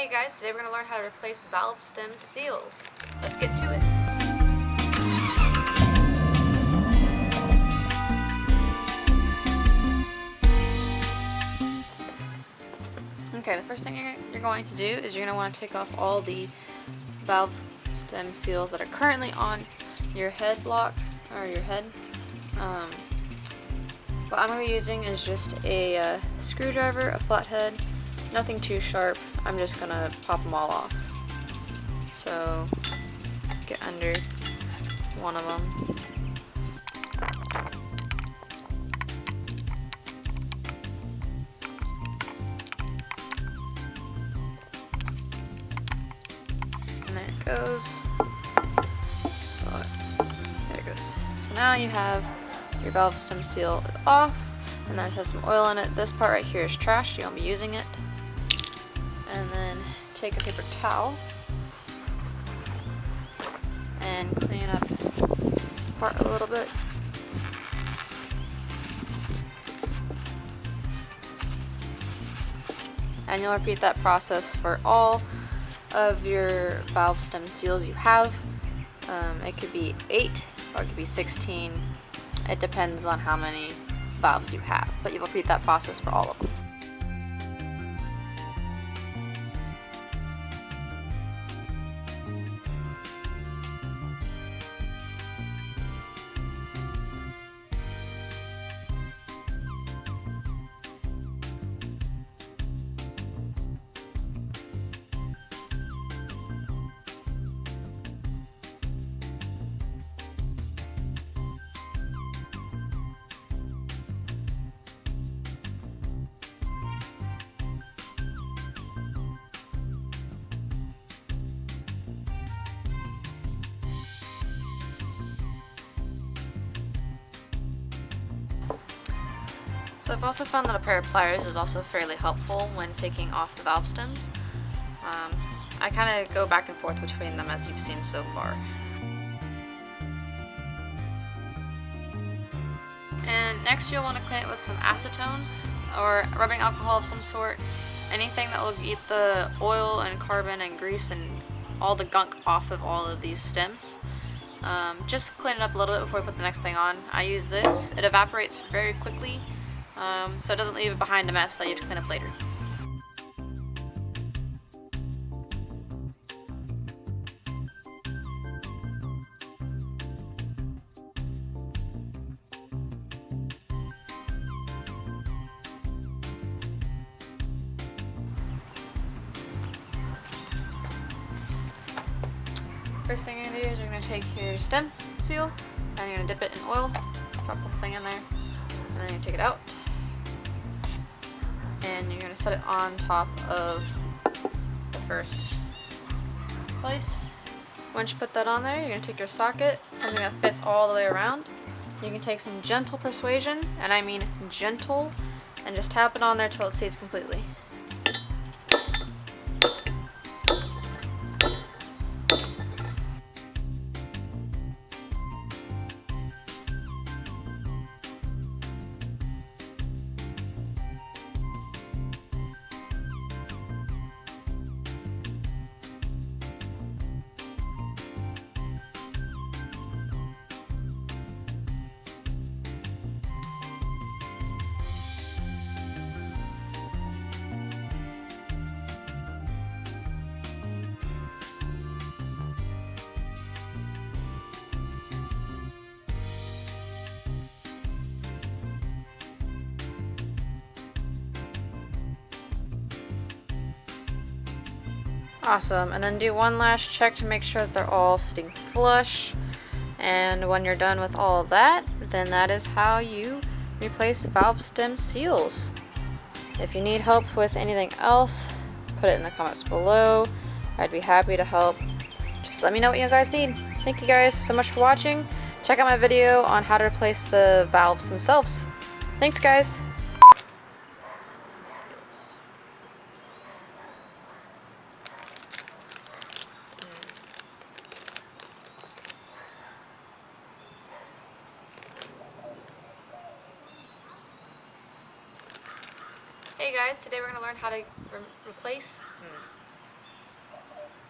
Hey guys, today we're going to learn how to replace valve stem seals. Let's get to it. Okay, the first thing you're going to do is you're going to want to take off all the valve stem seals that are currently on your head block, or your head. What I'm going to be using is just a screwdriver, a flathead, nothing too sharp. I'm just going to pop them all off. So, get under one of them. And there it goes. So, there it goes. So now you have your valve stem seal off, and then it has some oil in it. This part right here is trash, you won't be using it. And then take a paper towel and clean up the part a little bit. And you'll repeat that process for all of your valve stem seals you have. It could be 8 or it could be 16. It depends on how many valves you have, but you'll repeat that process for all of them. So I've also found that a pair of pliers is also fairly helpful when taking off the valve stems. I kind of go back and forth between them, as you've seen so far. And next you'll want to clean it with some acetone or rubbing alcohol of some sort. Anything that will get the oil and carbon and grease and all the gunk off of all of these stems. Just clean it up a little bit before we put the next thing on. I use this. It evaporates very quickly. So it doesn't leave behind a mess that you have to clean up later. First thing you're going to do is you're going to take your stem seal and you're going to dip it in oil, drop the whole thing in there, and then you're going to take it out. And you're going to set it on top of the first place. Once you put that on there, you're going to take your socket, something that fits all the way around. You can take some gentle persuasion, and I mean gentle, and just tap it on there till it seats completely. Awesome, and then do one last check to make sure that they're all sitting flush. And when you're done with all of that, then that is how you replace valve stem seals. If you need help with anything else, put it in the comments below. I'd be happy to help. Just let me know what you guys need. Thank you guys so much for watching. Check out my video on how to replace the valves themselves. Thanks guys. Hey guys, today we're going to learn how to replace